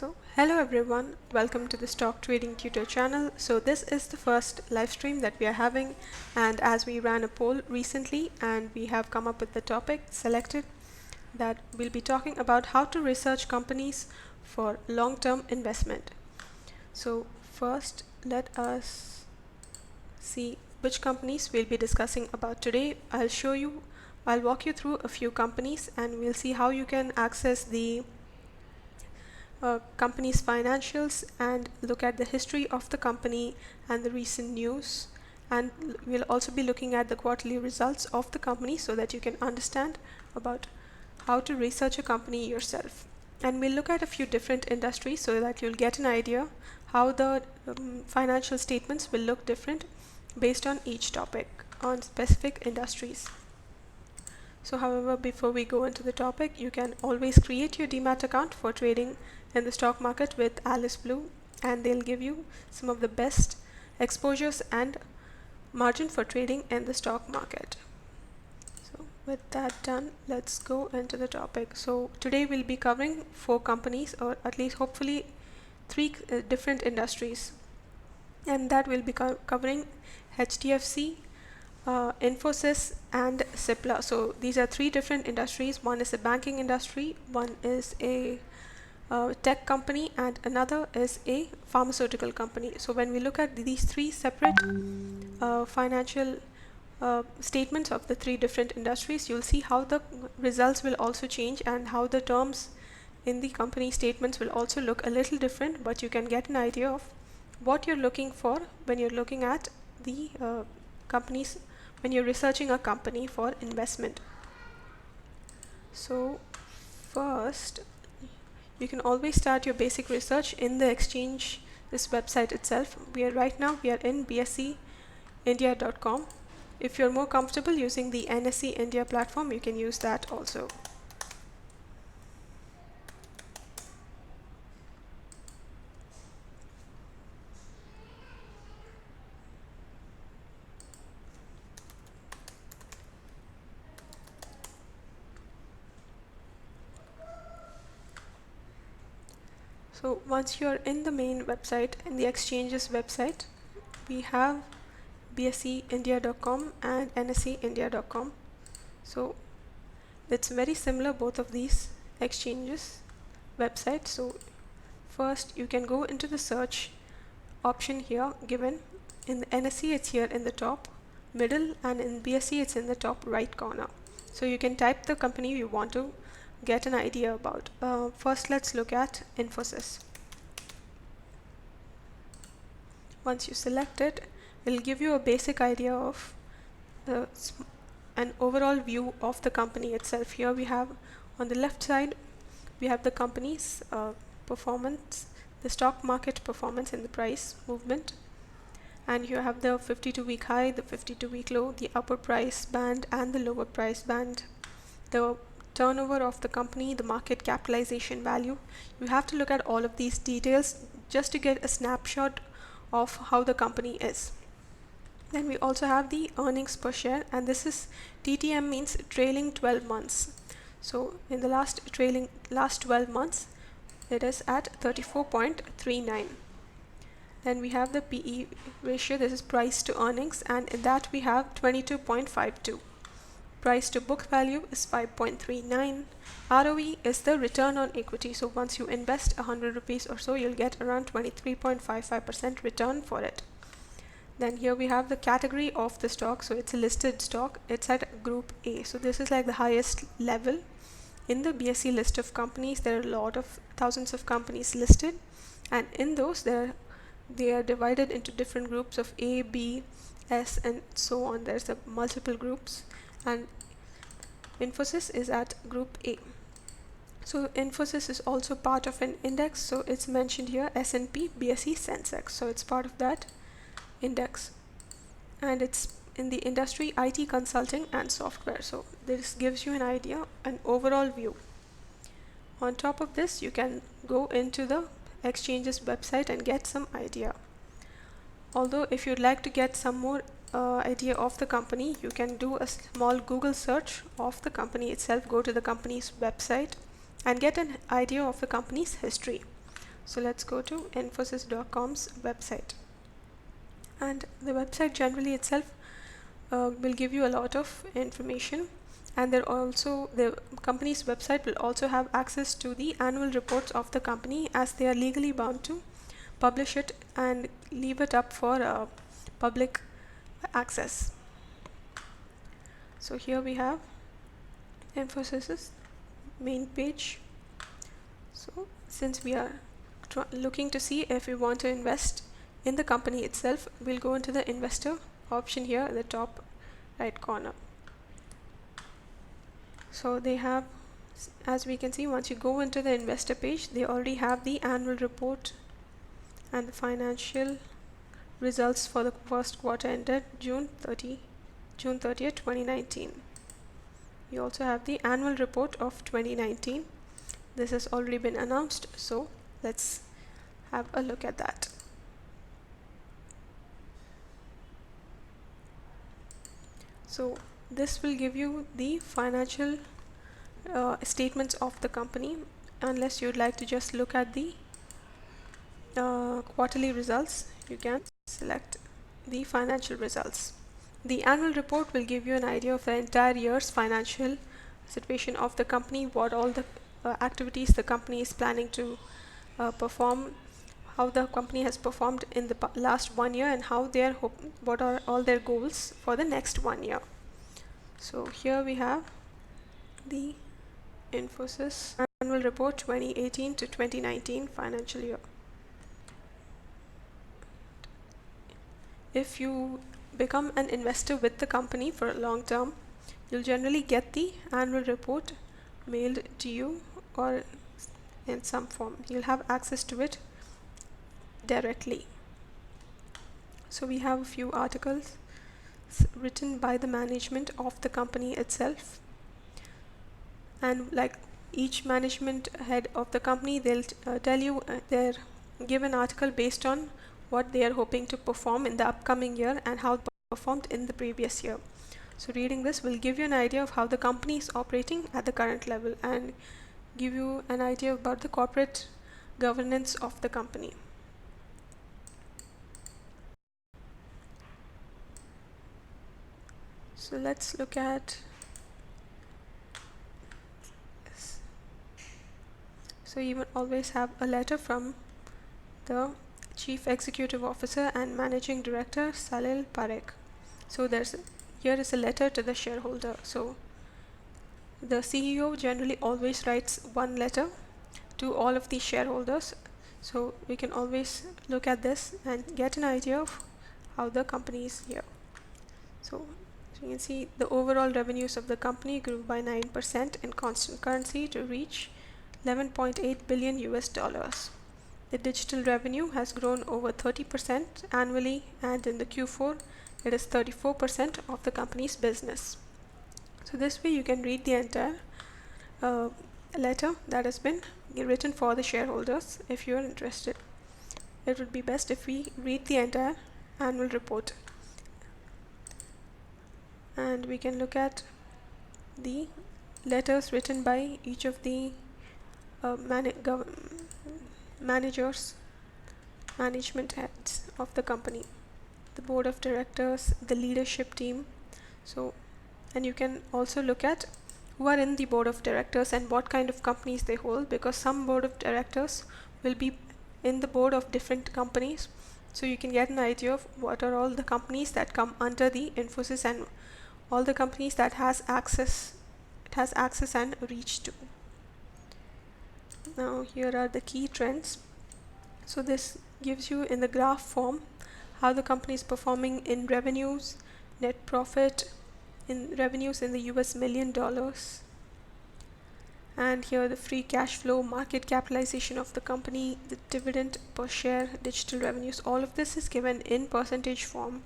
So hello everyone, welcome to the stock trading tutor channel. So this is the first live stream that we are having, and as we ran a poll recently and we have come up with the topic selected that we'll be talking about how to research companies for long-term investment. So first let us see which companies we'll be discussing about today. I'll walk you through a few companies and we'll see how you can access the company's financials and look at the history of the company and the recent news, and we'll also be looking at the quarterly results of the company so that you can understand about how to research a company yourself. And we'll look at a few different industries so that you'll get an idea how the financial statements will look different based on each topic on specific industries. So however, before we go into the topic, you can always create your Demat account for trading in the stock market with Alice Blue, and they'll give you some of the best exposures and margin for trading in the stock market. So with that done, let's go into the topic. So today we'll be covering 4 companies, or at least hopefully 3 different industries, and that will be covering HDFC, Infosys and Cipla. So these are 3 different industries. One is a banking industry, one is a tech company, and another is a pharmaceutical company. So when we look at these 3 separate financial statements of the 3 different industries, you'll see how the results will also change and how the terms in the company statements will also look a little different, but you can get an idea of what you're looking for when you're looking at the companies, when you're researching a company for investment. So first, you can always start your basic research in the exchange, this website itself. Right now we are in bseindia.com. If you're more comfortable using the NSE India platform, you can use that also. So once you're in the main website, in the exchanges website, we have bseindia.com and nseindia.com. So it's very similar, both of these exchanges websites. So first you can go into the search option here given. In the NSE it's here in the top middle, and in BSE it's in the top right corner. So you can type the company you want to get an idea about. First let's look at Infosys. Once you select it, it'll give you a basic idea of an overall view of the company itself. Here we have on the left side we have the company's performance, the stock market performance in the price movement, and you have the 52-week high, the 52-week low, the upper price band and the lower price band, the turnover of the company, the market capitalization value. You have to look at all of these details just to get a snapshot of how the company is. Then we also have the earnings per share, and this is TTM, means trailing 12 months. So in the last 12 months it is at 34.39. Then we have the PE ratio, this is price to earnings, and in that we have 22.52. Price to book value is 5.39. ROE is the return on equity. So once you invest 100 rupees or so, you'll get around 23.55% return for it. Then here we have the category of the stock. So it's a listed stock. It's at group A. So this is like the highest level in the BSE list of companies. There are a lot of thousands of companies listed, and in those they are divided into different groups of A, B, S, and so on. There's multiple groups, and Infosys is at group A. So Infosys is also part of an index, so it's mentioned here S&P BSE Sensex, so it's part of that index, and it's in the industry IT consulting and software. So this gives you an idea, an overall view. On top of this, you can go into the exchanges website and get some idea. Although if you'd like to get some more idea of the company, you can do a small Google search of the company itself. Go to the company's website and get an idea of the company's history. So let's go to Infosys.com's website. And the website generally itself will give you a lot of information, and the company's website will also have access to the annual reports of the company, as they are legally bound to publish it and leave it up for public access. So here we have Infosys's main page. So since we are looking to see if we want to invest in the company itself, we'll go into the investor option here at the top right corner. So they have, as we can see, once you go into the investor page, they already have the annual report and the financial results for the first quarter ended June 30th, 2019. You also have the annual report of 2019. This has already been announced, so let's have a look at that. So this will give you the financial statements of the company, unless you'd like to just look at the quarterly results. You can select the financial results. The annual report will give you an idea of the entire year's financial situation of the company, what all the activities the company is planning to perform, how the company has performed in the last 1 year, and how they are what are all their goals for the next 1 year. So here we have the Infosys annual report 2018 to 2019 financial year. If you become an investor with the company for a long term, you'll generally get the annual report mailed to you or in some form. You'll have access to it directly. So we have a few articles written by the management of the company itself, and like each management head of the company, they'll tell you their given article based on what they are hoping to perform in the upcoming year and how performed in the previous year. So reading this will give you an idea of how the company is operating at the current level and give you an idea about the corporate governance of the company. So let's look at this. So you will always have a letter from the Chief Executive Officer and Managing Director Salil Parekh. So here is a letter to the shareholder. So the CEO generally always writes one letter to all of the shareholders. So we can always look at this and get an idea of how the company is here. So you can see the overall revenues of the company grew by 9% in constant currency to reach $11.8 billion US. The digital revenue has grown over 30% annually, and in the Q4 it is 34% of the company's business. So this way you can read the entire letter that has been written for the shareholders. If you are interested, it would be best if we read the entire annual report, and we can look at the letters written by each of the managers, management heads of the company, the board of directors, the leadership team. So, and you can also look at who are in the board of directors and what kind of companies they hold, because some board of directors will be in the board of different companies. So you can get an idea of what are all the companies that come under the Infosys and all the companies that it has access and reach to. Now here are the key trends. So this gives you in the graph form how the company is performing in revenues, net profit, in revenues in the US $1 million, and here the free cash flow, market capitalization of the company, the dividend per share, digital revenues. All of this is given in percentage form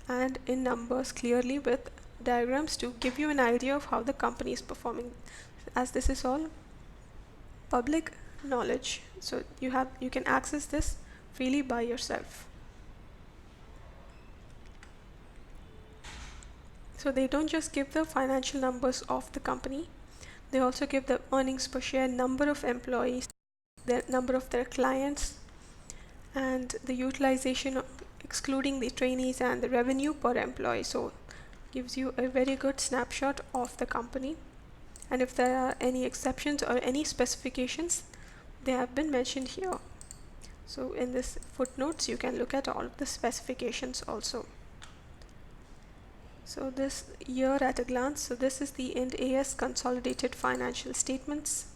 and in numbers clearly with diagrams to give you an idea of how the company is performing, as this is all public knowledge. So you can access this freely by yourself. So they don't just give the financial numbers of the company, they also give the earnings per share, number of employees, the number of their clients, and the utilization excluding the trainees, and the revenue per employee. So gives you a very good snapshot of the company, and if there are any exceptions or any specifications, they have been mentioned here. So in this footnotes you can look at all of the specifications also. So this year at a glance, so this is the Ind AS consolidated financial statements.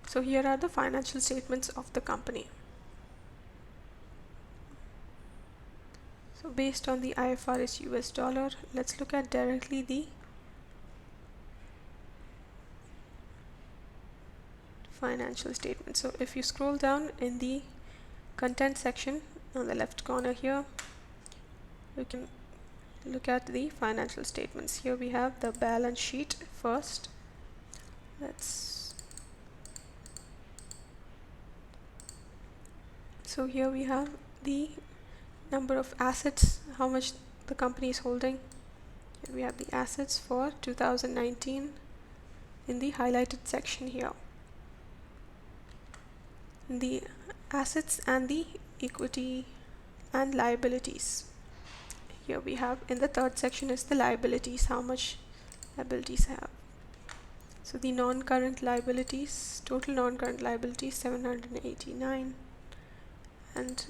So here are the financial statements of the company. So based on the IFRS US dollar, let's look at directly the financial statement. So if you scroll down in the content section on the left corner here, you can look at the financial statements. Here we have the balance sheet first. So here we have the number of assets, how much the company is holding. Here we have the assets for 2019 in the highlighted section here. The assets and the equity and liabilities. Here we have in the third section is the liabilities, how much liabilities have. So the non-current liabilities, total non-current liabilities 789, and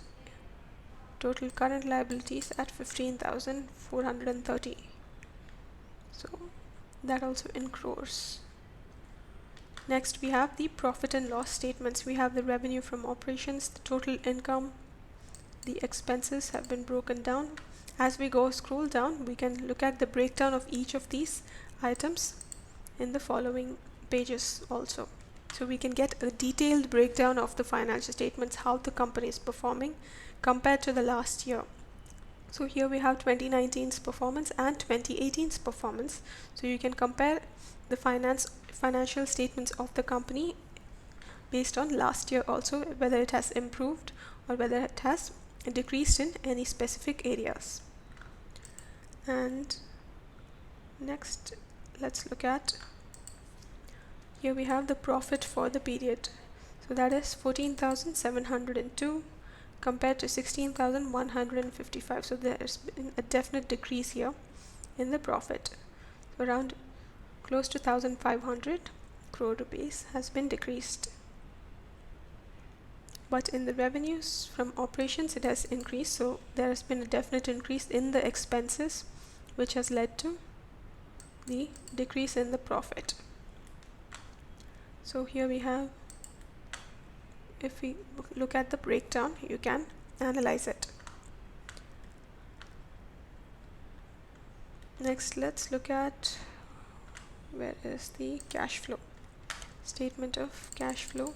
total current liabilities at 15,430. So that also in crores. Next we have the profit and loss statements. We have the revenue from operations, the total income, the expenses have been broken down. As we scroll down, we can look at the breakdown of each of these items in the following pages also. So we can get a detailed breakdown of the financial statements, how the company is performing compared to the last year. So here we have 2019's performance and 2018's performance. So you can compare the financial statements of the company based on last year also, whether it has improved or whether it has decreased in any specific areas. And next, let's look at, here we have the profit for the period. So that is 14,702 compared to 16,155. So there's been a definite decrease here in the profit. So around close to 1,500 crore rupees has been decreased. But in the revenues from operations, it has increased. So there has been a definite increase in the expenses, which has led to the decrease in the profit. So here we have, if we look at the breakdown, you can analyze it. Next, let's look at, where is the cash flow? Statement of cash flow.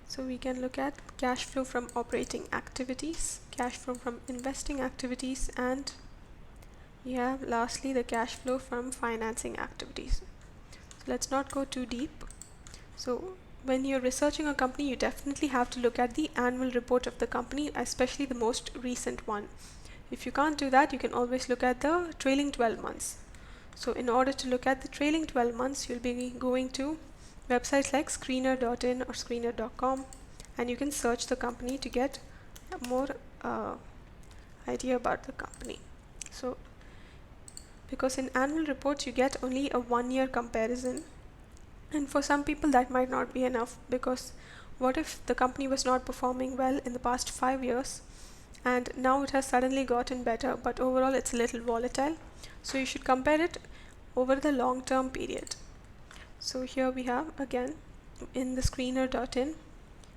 So we can look at cash flow from operating activities, cash flow from investing activities, and we have lastly the cash flow from financing activities. So let's not go too deep. So when you're researching a company, you definitely have to look at the annual report of the company, especially the most recent one. If you can't do that, you can always look at the trailing 12 months. So in order to look at the trailing 12 months, you'll be going to websites like screener.in or screener.com, and you can search the company to get more idea about the company. So because in annual reports you get only a 1-year comparison, and for some people that might not be enough, because what if the company was not performing well in the past 5 years and now it has suddenly gotten better, but overall it's a little volatile. So you should compare it over the long-term period. So here we have again in the screener.in,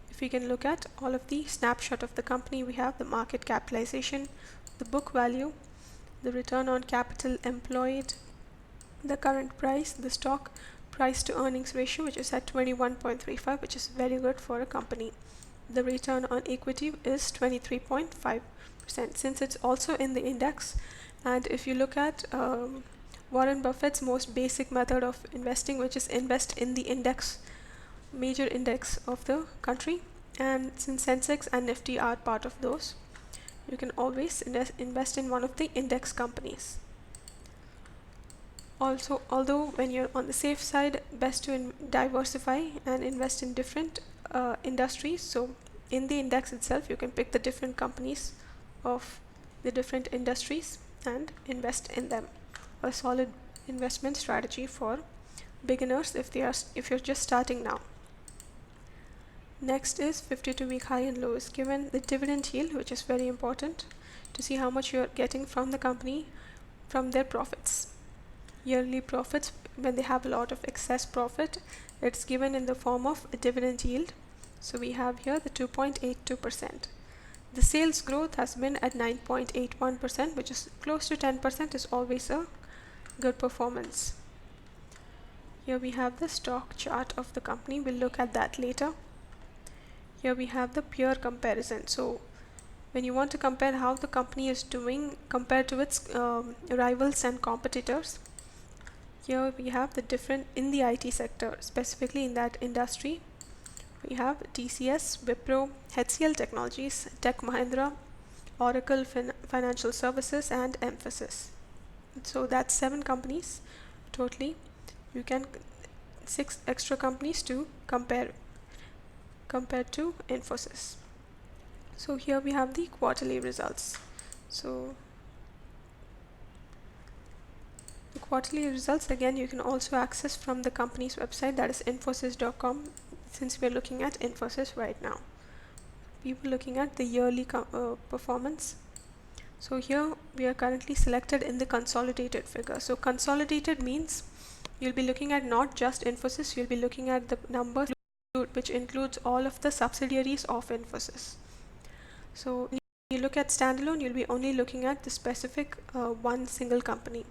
if we can look at all of the snapshot of the company, we have the market capitalization, the book value, the return on capital employed, the current price, the stock price to earnings ratio, which is at 21.35, which is very good for a company. The return on equity is 23.5% since it's also in the index. And if you look at Warren Buffett's most basic method of investing, which is invest in the index, major index of the country, and since Sensex and Nifty are part of those, you can always invest in one of the index companies. Also, although when you're on the safe side, best to diversify and invest in different industries. So in the index itself, you can pick the different companies of the different industries and invest in them. A solid investment strategy for beginners if you're just starting now. Next is 52-week high and low is given the dividend yield, which is very important to see how much you're getting from the company from their profits. Yearly profits, when they have a lot of excess profit, it's given in the form of a dividend yield. So we have here the 2.82%. The sales growth has been at 9.81%, which is close to 10%, is always a good performance. Here we have the stock chart of the company. We'll look at that later. Here we have the peer comparison. So when you want to compare how the company is doing compared to its rivals and competitors, here we have the different in the IT sector, specifically in that industry. We have TCS, Wipro, HCL Technologies, Tech Mahindra, Oracle Financial Services, and Mphasis. So that's 7 companies totally. You can 6 extra companies to compare compared to Infosys. So here we have the quarterly results. So the quarterly results, again, you can also access from the company's website, that is infosys.com, since we're looking at Infosys right now. We were looking at the yearly performance. So here we are currently selected in the consolidated figure. So consolidated means you'll be looking at not just Infosys, you'll be looking at the numbers which includes all of the subsidiaries of Infosys. So when you look at standalone, you'll be only looking at the specific one single company.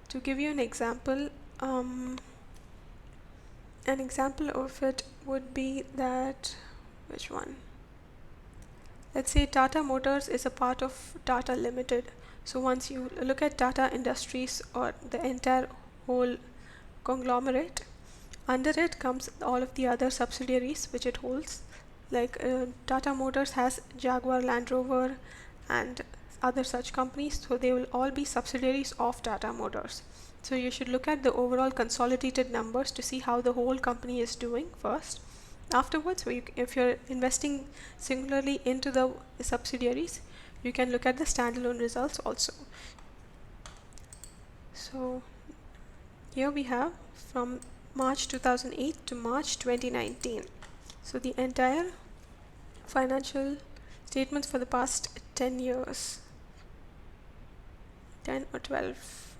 To give you an example of it would be that, which one? Let's say Tata Motors is a part of Tata Limited. So once you look at Tata Industries or the entire whole conglomerate, under it comes all of the other subsidiaries which it holds. Like Tata Motors has Jaguar Land Rover and other such companies, so they will all be subsidiaries of Tata Motors. So you should look at the overall consolidated numbers to see how the whole company is doing first. Afterwards, if you're investing singularly into the subsidiaries, you can look at the standalone results also. So here we have from March 2008 to March 2019. So the entire financial statements for the past 10 years, 10 or 12,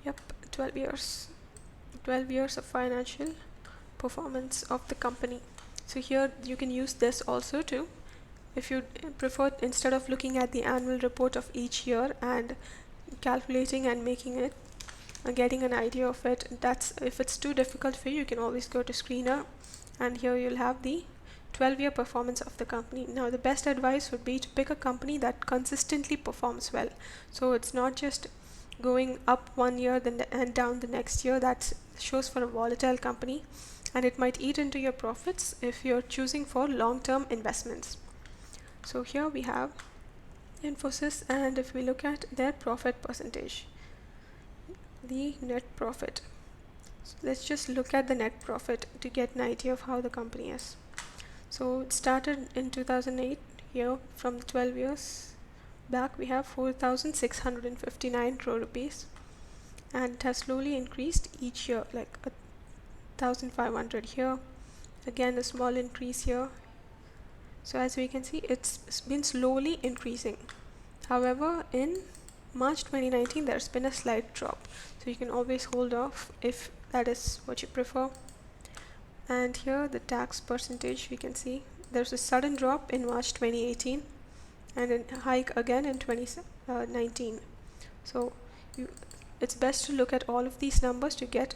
yep, 12 years. 12 years of financial performance of the company. So here you can use this also too. If you prefer, instead of looking at the annual report of each year and calculating and making it, getting an idea of it, that's if it's too difficult for you, you can always go to Screener, and here you'll have the 12-year performance of the company. Now the best advice would be to pick a company that consistently performs well. So it's not just going up one year and down the next year. That shows for a volatile company, and it might eat into your profits if you're choosing for long-term investments. So here we have Infosys, and if we look at their profit percentage, the net profit. So let's just look at the net profit to get an idea of how the company is. So it started in 2008. Here from the 12 years back, we have 4,659 crore rupees, and it has slowly increased each year, like 1,500 here, again a small increase here. So as we can see, it's been slowly increasing. However, in March 2019 there's been a slight drop, so you can always hold off if that is what you prefer. And here the tax percentage, we can see there's a sudden drop in March 2018 and a hike again in 2019. So it's best to look at all of these numbers to get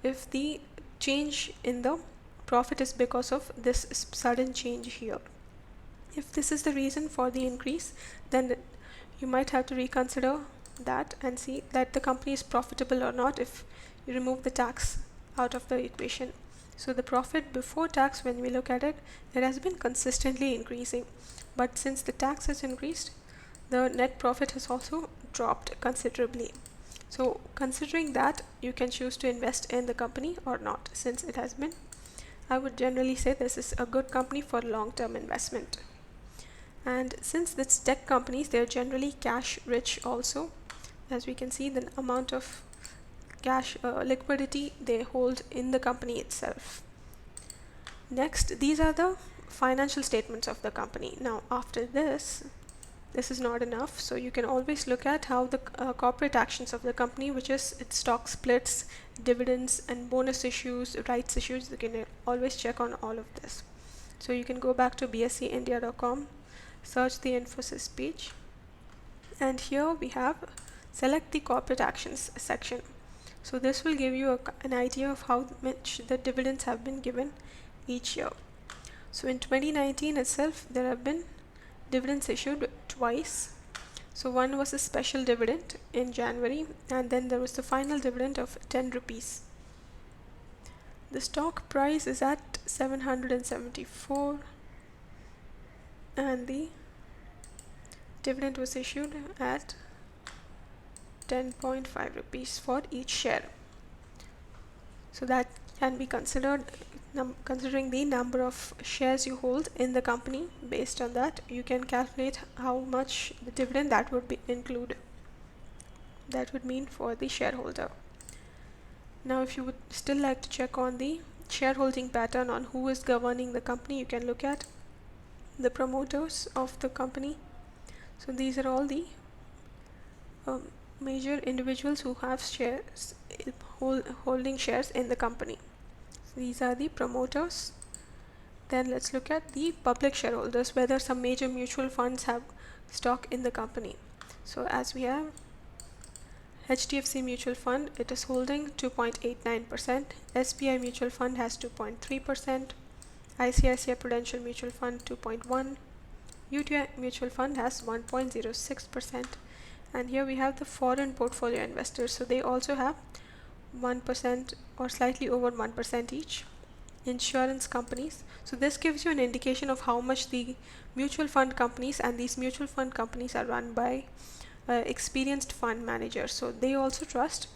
if the change in the profit is because of this sudden change here. If this is the reason for the increase, then you might have to reconsider that and see that the company is profitable or not if you remove the tax out of the equation. So the profit before tax, when we look at it, it has been consistently increasing, but since the tax has increased, the net profit has also dropped considerably. So considering that, you can choose to invest in the company or not. Since it has been, I would generally say this is a good company for long-term investment. And since it's tech companies, they're generally cash rich also. As we can see, the amount of cash liquidity they hold in the company itself. Next, these are the financial statements of the company. Now after this is not enough, so you can always look at how the corporate actions of the company, which is its stock splits, dividends, and bonus issues, rights issues. You can always check on all of this. So you can go back to bscindia.com, search the Infosys page, and here we have select the corporate actions section. So this will give you an idea of how much the dividends have been given each year. So in 2019 itself, there have been dividends issued twice. So one was a special dividend in January, and then there was the final dividend of 10 rupees. The stock price is at 774, and the dividend was issued at 10.5 rupees for each share. So that can be considered considering the number of shares you hold in the company. Based on that, you can calculate how much the dividend that would be include. That would mean for the shareholder. Now if you would still like to check on the shareholding pattern on who is governing the company, you can look at the promoters of the company. So these are all the major individuals who have shares, holding shares in the company. So these are the promoters. Then let's look at the public shareholders, whether some major mutual funds have stock in the company. So as we have HDFC Mutual Fund, it is holding 2.89%, SBI Mutual Fund has 2.3%, ICICI Prudential Mutual Fund 2.1%, UTI Mutual Fund has 1.06%, and here we have the foreign portfolio investors, so they also have 1% or slightly over 1% each. Insurance companies, so this gives you an indication of how much the mutual fund companies, and these mutual fund companies are run by experienced fund managers, so they also trust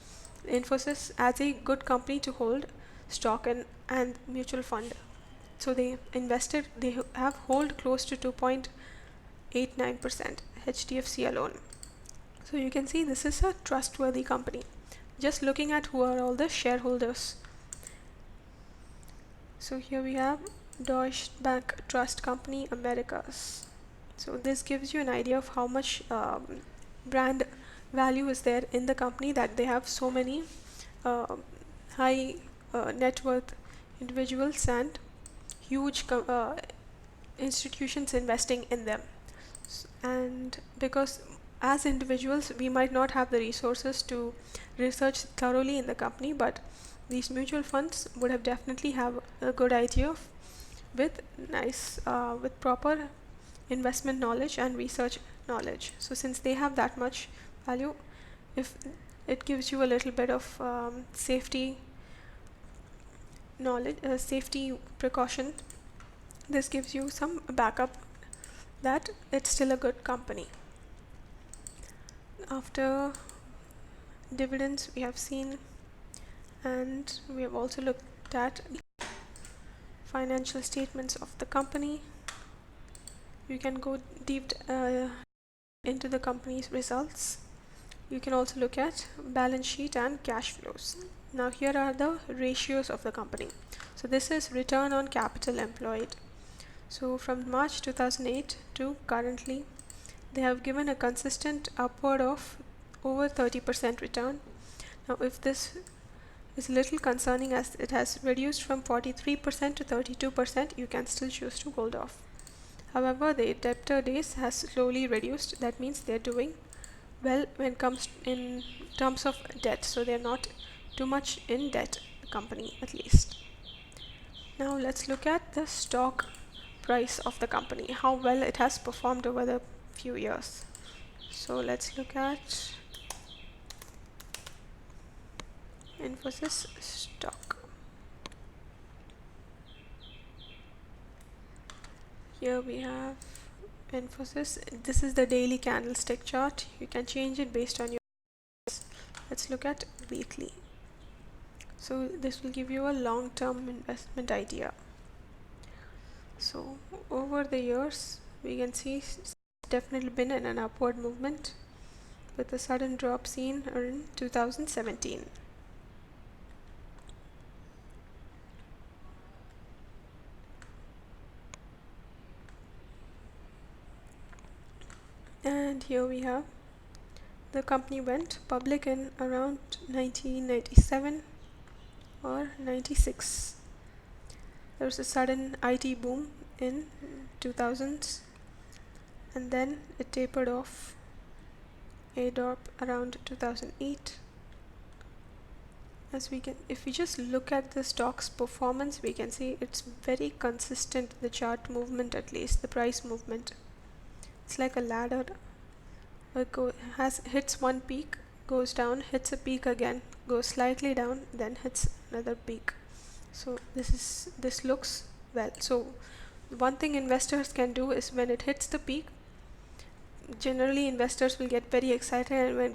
Infosys as a good company to hold stock and mutual fund. So they have hold close to 2.89%, HDFC alone. So you can see this is a trustworthy company. Just looking at who are all the shareholders. So here we have Deutsche Bank Trust Company Americas. So this gives you an idea of how much brand value is there in the company, that they have so many high net worth individuals and huge institutions investing in them. And because as individuals we might not have the resources to research thoroughly in the company, but these mutual funds would have definitely have a good idea of with proper investment knowledge and research knowledge. So since they have that much value, if it gives you a little bit of safety knowledge, safety precaution, this gives you some backup that it's still a good company. After dividends we have seen, and we have also looked at financial statements of the company. You can go deep into the company's results. You can also look at balance sheet and cash flows. Now here are the ratios of the company. So this is return on capital employed. So from March 2008 to currently, they have given a consistent upward of over 30% return. Now if this is a little concerning as it has reduced from 43% to 32%, you can still choose to hold off. However, the debtor days has slowly reduced. That means they're doing well when it comes in terms of debt, so they're not too much in debt, the company at least. Now let's look at the stock price of the company, how well it has performed over the few years. So let's look at Infosys stock. Here we have Infosys. This is the daily candlestick chart. You can change it based on your. Let's look at weekly. So this will give you a long-term investment idea. So over the years, we can see it's definitely been in an upward movement with a sudden drop seen in 2017. And here we have the company went public in around 1997 or 96. There was a sudden IT boom in 2000s, and then it tapered off, a drop around 2008. As we can, if we just look at the stock's performance, we can see it's very consistent, the chart movement, at least the price movement. It's like a ladder. It hits one peak, goes down, hits a peak again, goes slightly down, then hits another peak. So this looks well. So one thing investors can do is when it hits the peak, generally investors will get very excited, and when